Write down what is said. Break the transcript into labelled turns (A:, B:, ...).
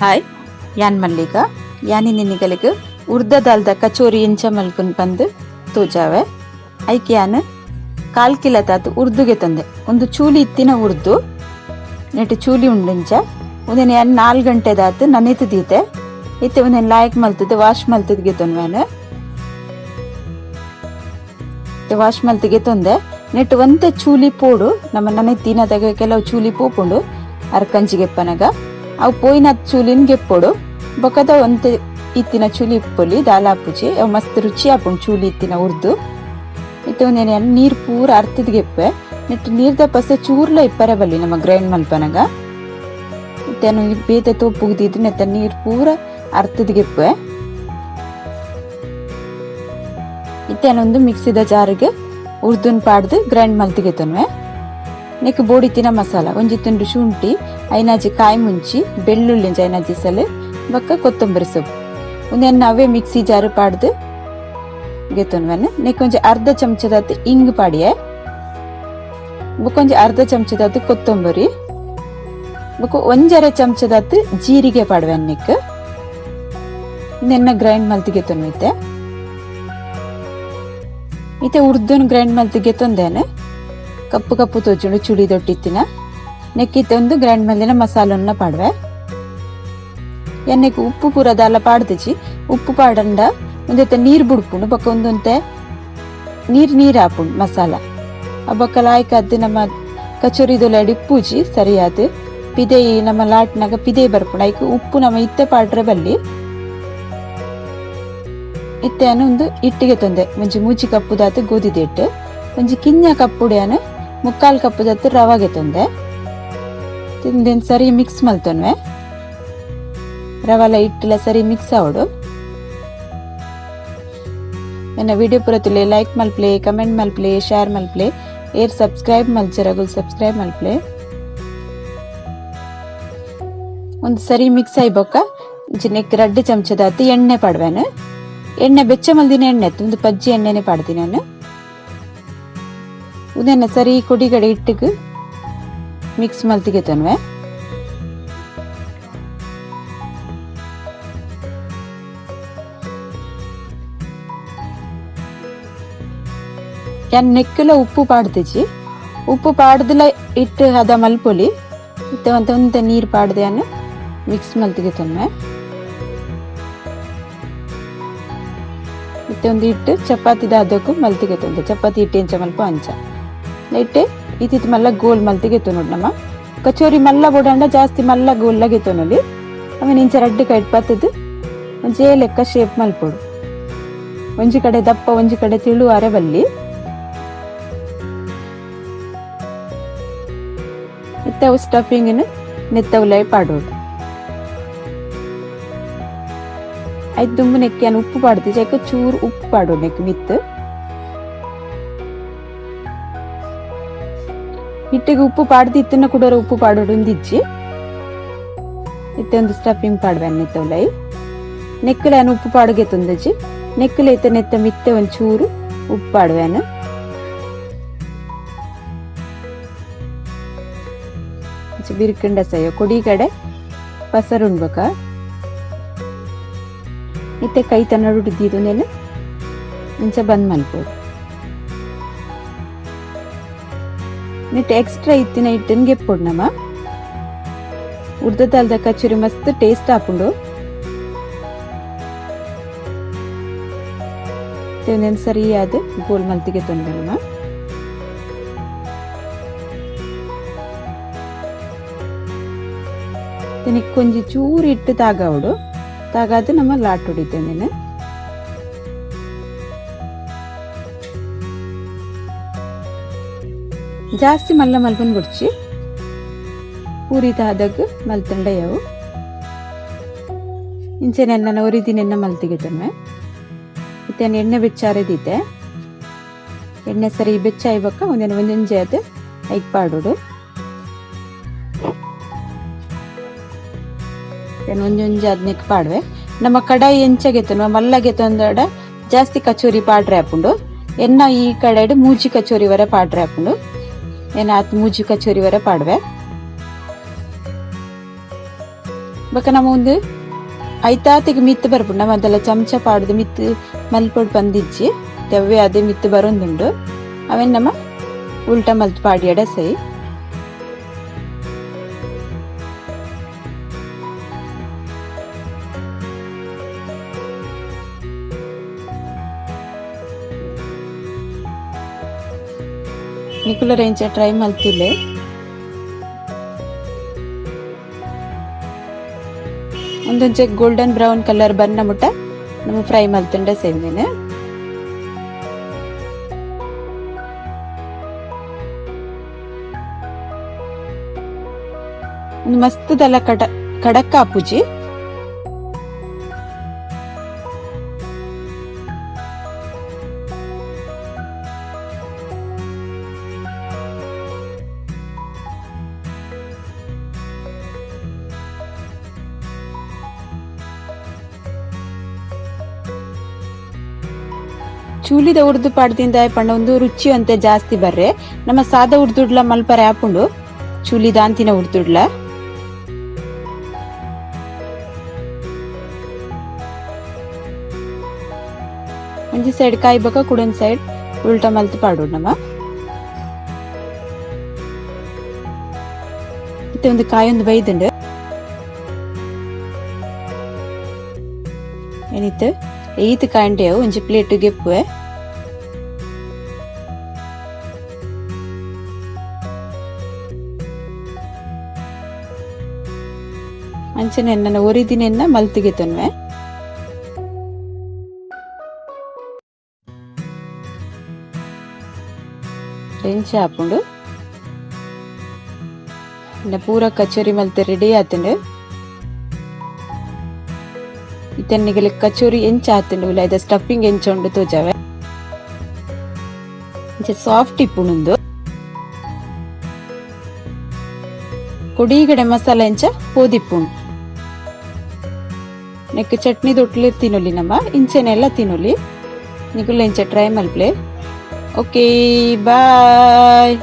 A: Hi ಯಾನ್ ಮಲ್ಲಿಕಾ ಯಾನಿ ನಿನ್ನಿಗಳಿಗೆ ಉರ್ದ ದಾಲ್ದ ಕಚೋರಿ ಇಂಚ ಮಲ್ಕೊಂಡು ಬಂದು ತೋಜಾವೆ ಐಕೆ ಯಾನ್ 1/4 ಕಿಲೋ ತಾತು ಉರ್ದುಗೆ ತಂದೆ ಒಂದು ಚೂಲಿ ಇತ್ತಿನ ಉರ್ದು ನೆಟ್ಟು ಚೂಲಿ ಉಂಡಿಂಚ ಒಂದೇನು ಯಾನ್ 4 ಗಂಟೆ ದಾತು ನನಿತು ದೀತೆ ಇತ್ತೆ ಒಂದೇನು ಲಾಯಕ್ ಮಲ್ತದೆ ವಾಶ್ ಮಲ್ತದ್ಗೆ ತೊನ್ವೇನು ವಾಶ್ ಮಲ್ತಿಗೆ ತೊಂದೆ ನೆಟ್ಟು ಒಂತೆ ಚೂಲಿ ಪೋಡು ನಮ್ಮ ನನೆ ತಿನ್ನದಾಗ ಕೆಲವು ಚೂಲಿ ಪೋಪುಂಡು ಅರ್ಕಂಚಿಗೆಪ್ಪನಗ ಅವು ಪೋಯಿನ ಚೂಲಿನ ಗೆಪ್ಪೋಡು ಬೊಕದ ಒಂತೆ ಇತ್ತಿನ ಚೂಲಿ ಇಪ್ಪೊಲಿ ದಾಲಾಪುಜಿ ಅವು ಮಸ್ತ್ ರುಚಿ ಆಪುಂಡು ಚೂಲಿ ಇತ್ತಿನ ಉರ್ದು ಇತ್ತೆ ಒಂದೇನು ನೀರು ಪೂರ ಅರ್ತದ ಗೆಪ್ಪೆ ನೆಟ್ಟು ನೀರ್ದ ಪಸೆ ಚೂರ್ಲ ಇಪ್ಪರೆ ಬಲ್ಲಿ ನಮ್ಮ ಗ್ರೈಂಡ್ ಮಲ್ಪನಗ ಇತ್ತೇನು ಬೇತೆ ತೋಪುಗ್ದಿದ್ದು ನೆತ್ತ ನೀರು ಪೂರ ಅರ್ತದ ಗೆಪ್ಪೆ ಇತ್ತೇನೊಂದು ಮಿಕ್ಸಿದ ಜಾರಿಗೆ ಉರ್ದುನ್ ಪಾಡ್ದು ಗ್ರೈಂಡ್ ಮಲ್ತಿಗೆ ತೊನ್ವೆ ನೆಕ್ ಬೋಡಿತಿನ ಮಸಾಲ ಒಂಜಿ ತುಂಡು ಶುಂಠಿ ಐನಾಜಿ ಕಾಯಿ ಮುಂಚಿ ಬೆಳ್ಳುಳ್ಳಿ ಐನಾಜಿ ಸಲ ಬಕ್ಕ ಕೊತ್ತಂಬರಿ ಸೊಪ್ಪು ಒಂದೇನು ಅವೇ ಮಿಕ್ಸಿ ಜಾರು ಪಾಡ್ದು ಗೆತ್ತೊನ್ವೆನ್ ನೆಕ್ ಒಂಜಿ ಅರ್ಧ ಚಮಚದತ್ತು ಇಂಗು ಪಾಡಿಯೆ ಬೊಕೊಂಜಿ ಅರ್ಧ ಚಮಚದತ್ತು ಕೊತ್ತಂಬರಿ ಬೊಕ ಒಂಜರೆ ಚಮಚದತ್ತು ಜೀರಿಗೆ ಪಾಡ್ವೆನ್ ನೆಕ್ ನೆನ್ನ ಗ್ರೈಂಡ್ ಮಲ್ತಿಗೆ ತೊನ್ವಿತೆ ಇತ್ತೆ ಉರ್ದುನ್ ಗ್ರೈಂಡ್ ಮಲ್ತಿಗೆ ತೊಂದೇನೆ ಕಪ್ಪು ಕಪ್ಪು ತೋಜುಂಡು ಚುಡಿ ದೊಟ್ಟಿತ್ತಿನ ನೆಕ್ಕಿತ್ತೆ ಒಂದು ಗ್ರೈಂಡ್ ಮಲ್ದಿನ ಮಸಾಲನ್ನ ಪಾಡ್ವೆ ಎಣ್ಣೆಗೆ ಉಪ್ಪು ಪೂರ ದಾಲ ಪಾಡ್ದಿಜಿ ಉಪ್ಪು ಪಾಡಂಡ ಒಂದೆತ್ತ ನೀರು ಬುಡ್ಪುಂಡು ಬೊಕ್ಕ ಒಂದೊಂತೆ ನೀರ್ ಹಾಪುಂಡು ಮಸಾಲ ಆ ಬೊಕ್ಕ ಲಾಯ್ಕದ್ದು ನಮ್ಮ ಕಚೋರಿದೊಲೆ ಇಪ್ಪುಜಿ ಸರಿಯಾದ ಪಿದೆ ನಮ್ಮ ಲಾಟ್ನಾಗ ಪಿದೆ ಬರ್ಪುಂಡು ಐಕ್ ಉಪ್ಪು ನಮ್ಮ ಇತ್ತೆ ಪಾಡ್ರೆ ಬಲ್ಲಿ ಇತ್ತೇನು ಒಂದು ಇಟ್ಟಿಗೆ ತೊಂದೆ ಒಂಜಿ ಮೂಜಿ ಕಪ್ಪುದಾತು ಗೋಧಿದ ಹಿಟ್ಟು ಒಂಜಿ ಕಿಂಜ ಕಪ್ಪುಡಿಯಾನು 3/4 ಕಪ್ಪುದಾತು ರವಾಗೆ ತೊಂದೆ ತಿಂದೇನು ಸರಿ ಮಿಕ್ಸ್ ಮಲ್ತೊನ್ವೆ ರವಾಲ ಇಟ್ಟಿಲ್ಲ ಸರಿ ಮಿಕ್ಸ್ ಆವಡು ನನ್ನ ವಿಡಿಯೋ ಪೂರ ತುಲೆ ಲೈಕ್ ಮಲ್ಪ್ಲೆ ಕಮೆಂಟ್ ಮಲ್ಪ್ಲೆ ಶೇರ್ ಮಲ್ಪ್ಲೆ ಏರ್ ಸಬ್ಸ್ಕ್ರೈಬ್ ಮಲ್ಚರಗುಲ್ ಸಬ್ಸ್ಕ್ರೈಬ್ ಮಲ್ಪ್ಲೆ ಒಂದು ಸರಿ ಮಿಕ್ಸ್ ಆಯ್ಬೊಕ್ಕ ನೆಕ್ 2 ಚಮಚದಾತು ಎಣ್ಣೆ ಪಾಡ್ವೇನು ಎಣ್ಣೆ ಬೆಚ್ಚ ಮಲ್ದಿನ ಎಣ್ಣೆ ಒಂದು ಪಜ್ಜಿ ಎಣ್ಣೆನೆ ಪಾಡ್ತೀನಿ ನಾನು ಉದನ್ನ ಸರಿ ಕೊಡಿಗಡೆ ಇಟ್ಟಿಗೆ ಮಿಕ್ಸ್ ಮಲ್ತಿಗೆ ತೊನ್ವೆ ಯಾನ್ ನೆಕ್ಕಲ ಉಪ್ಪು ಪಾಡ್ದಿಜಿ ಉಪ್ಪು ಪಾಡ್ದಿಲ್ಲ ಇಟ್ಟು ಹದ ಮಲ್ಪೊಲಿ ಇತ್ತೆ ಒಂತೆ ನೀರು ಪಾಡ್ದೆ ಅನ್ನು ಮಿಕ್ಸ್ ಮಲ್ತಿಗೆ ತೊನ್ವೆ ಇತ್ತೆ ಒಂದು ಇಟ್ಟು ಚಪಾತಿ ದಾದಕ್ಕೂ ಮಲ್ತಿಗೆ ತೊಂದೆ ಚಪಾತಿ ಇಟ್ಟು ಎಂಚ ಮಲ್ಪ ಅಂಚ ಇಟ್ಟೆ ಇತ್ತಿತ್ತು ಮಲ್ಲ ಗೋಲ್ ಮಲ್ತಿಗೆ ತೊನೋಡು ನಮ್ಮ ಕಚೋರಿ ಮಲ್ಲ ಬೋಡಂಡ ಜಾಸ್ತಿ ಮಲ್ಲ ಗೋಲ್ಲಾಗೆ ತೊನೊಲಿ ಆಮೇಲೆ ಇಂಚ 2 ಕೈಟ್ ಪತ್ತದು ಒಂಜೇ ಲೆಕ್ಕ ಶೇಪ್ ಮಲ್ಪೊಡು ಒಂಜಿ ಕಡೆ ದಪ್ಪ ಒಂಜಿ ಕಡೆ ತಿಳುವಾರೆ ಬಲ್ಲಿ ಇತ್ತವು ಸ್ಟಫಿಂಗ್ ನೆತ್ತವುಲೈ ಪಾಡೋಡು ಐದು ದುಂಬು ನೆಕ್ಕಿ ಉಪ್ಪು ಪಾಡ್ದಿಜ ಐಕ ಚೂರು ಉಪ್ಪು ಪಾಡೋಡು ನೆಕ್ ಮಿತ್ತು ಹಿಟ್ಟಿಗೆ ಉಪ್ಪು ಪಾಡ್ದಿತ್ತನ್ನ ಕೂಡ ಉಪ್ಪು ಪಾಡೋಡು ಒಂದಿಜ್ಜಿ ಇತ್ತೆ ಒಂದು ಸ್ಟಫಿಂಗ್ ಪಾಡ್ವೆನ್ ನೆತ್ತವಲೈ ನೆಕ್ಕಲ ಉಪ್ಪು ಪಾಡುಗೆ ತೊಂದಜಿ ನೆಕ್ಕಲ ಐತೆ ನೆತ್ತ ಮಿತ್ತೆ ಒಂಚೂರು ಉಪ್ಪು ಪಾಡ್ವೆನ್ ಬಿರ್ಕಂಡ ಸಯ್ಯ ಕೊಡಿ ಕಡೆ ಪಸರು ಉಣ್ಬೇಕ ಇತ್ತೆ ಕೈ ತನ್ನಡು ಹಿಡಿದಿದ್ದು ನೆಲೆ ಇಂಚ ಬಂದ್ ಮಲ್ಬೋದು ನೆಟ್ ಎಕ್ಸ್ಟ್ರಾ ಇತ್ತಿನ ಹಿಟ್ಟನ್ ಗೆಪ್ಪೊಡು ನಮ್ಮ ಉರ್ದ ದಾಲ್ದ ಕಚೋರಿ ಮಸ್ತ್ ಟೇಸ್ಟ್ ಆಪುಂಡು ಒಂದೇನು ಸರಿಯಾದ ಗೋಲ್ ಮಲ್ತಿಗೆ ತೊಂದೆ ನಮ್ಮ ಕೊಂಚ ಚೂರು ಇಟ್ಟು ತಾಗವಡು ತಾಗಾದ ನಮ್ಮ ಲಾಟ್ ಹೊಡಿತೇನೆ ಜಾಸ್ತಿ ಮಲ್ಲ ಮಲ್ಪನ್ ಬಿಡ್ಚಿ ಪೂರಿ ತಾದಾಗ ಮಲ್ತಂಡಯವು ಇಂಚೆ ನೆನ್ನ ಒರಿದಿನೆನ್ನ ಮಲ್ತಿಗೆ ತನ್ನೆ ಇತ್ತೇನು ಎಣ್ಣೆ ಬೆಚ್ಚಾರದಿತ್ತೆ ಎಣ್ಣೆ ಸರಿ ಬೆಚ್ಚಾಯ್ಬಕ್ಕ ಒಂದೊಂಜೆ ಅದು ಐಕ್ ಪಾಡೋಡು ಒಂಜೊಂಜಿ ಅದ್ನೆಕ್ ಪಾಡ್ವೆ ನಮ್ಮ ಕಡಾಯಿ ಎಂಚಗೆ ತೊನ್ವ ಮಲ್ಲಗೆ ತೊಂದಡ ಜಾಸ್ತಿ ಕಚೋರಿ ಪಾಡ್ರೆ ಹಾಪುಂಡು ಎನ್ನ ಈ ಕಡೆ ಮೂಜಿ ಕಚೋರಿ ವರೆ ಪಾಡ್ರೆ ಹಾಪುಂಡು ಏನ ಮೂಜಿ ಕಚೋರಿ ವರೆ ಪಾಡ್ವೆ ಬೊಕ ನಮ್ಮ ಒಂದು ಐತಾತಿಗೆ ಮಿತ್ತು ಬರ್ಪುಂಡು ನಮ್ಮ ಅದೆಲ್ಲ ಚಮಚ ಪಾಡ್ದು ಮಿತ್ತು ಮಲ್ಪೊಡು ಬಂದಿಜ್ಜಿ ತೆವ್ವೆ ಅದೇ ಮಿತ್ತು ಬರೊಂದುಂಡು ಅವೇನು ನಮ್ಮ ಉಲ್ಟ ಮಲ್ತು ಪಾಡಿ ಎಡಸೈ ನಿಕುಲ ರೇಂಚ ಟ್ರೈ ಮಲ್ತುಲೆ ಒಂದೊಂಚೆ ಗೋಲ್ಡನ್ ಬ್ರೌನ್ ಕಲರ್ ಬನ್ನ ಮುಟ್ಟ ನಮ್ಮ ಫ್ರೈ ಮಲ್ತುಂಡ ಸೇಮೇನೆ ಒಂದು ಮಸ್ತದಲ್ಲ ಕಡಕ್ಕ ಆಪುಜಿ ಚೂಲಿದ ಉರ್ದು ಪಾಡ್ದಿಂದ ಪಂಡ ಒಂದು ರುಚಿ ಅಂತ ಜಾಸ್ತಿ ಬರ್ರೆ ನಮ್ಮ ಸಾದ ಉರ್ದುಡ್ಲ ಮಲ್ಪರೆ ಆಪುಂಡು ಚೂಲಿದ ಅಂತಿನ ಉರ್ದುಡ್ಲ ಒಂಜಿ ಸೈಡ್ ಕಾಯಿ ಬೊಕ ಕುಡೊಂದ್ ಸೈಡ್ ಉಲ್ಟಾ ಮಲ್ತು ಪಾಡೋಡು ನಮ್ಮ ಮತ್ತೆ ಒಂದು ಕಾಯಿ ಒಂದು ಬೈದುಂಡು ಏನಿತ್ತು ಈತ್ ಕಾಂಡೆ ಒಂಜಿ ಪ್ಲೇಟ್ ಗೆಪ್ಪುವೆ ಅಂಚನೆ ನನ್ನ ಒರಿದಿನೆನ್ನ ಮಲ್ತಿಗೆ ತೊನ್ವೆ ರೆಂಚ ಹಾಪುಂಡು ಇನ್ನ ಪೂರ ಕಚೋರಿ ಮಲ್ತೆ ರೆಡಿ ಆತುಂಡು ಇತನ್ನಿಗೆಲೆ ಕಚೋರಿ ಎಂಚ ಆತುಂಡು ಉಲ್ಲ ಇದ ಸ್ಟಫಿಂಗ್ ಎಂಚ ಉಂಡು ತೋಜಾವೆ ಸಾಫ್ಟ್ ಇಪ್ಪುಂಡು ಕೊಡಿಗಡೆ ಮಸಾಲ ಎಂಚ ಪೋದಿಪ್ಪುಂಡು ನೆಕ್ ಚಟ್ನಿ ದೊಟ್ಲಿ ತಿನ್ನೊಲಿ ನಮ್ಮ ಇಂಚೆನೆಲ್ಲ ತಿನ್ನೊಲಿ ನಿಗುಲ್ಲ ಎಂಚ ಟ್ರೈ ಮಲ್ಪ್ಲೆ ಓಕೆ ಬಾಯ್.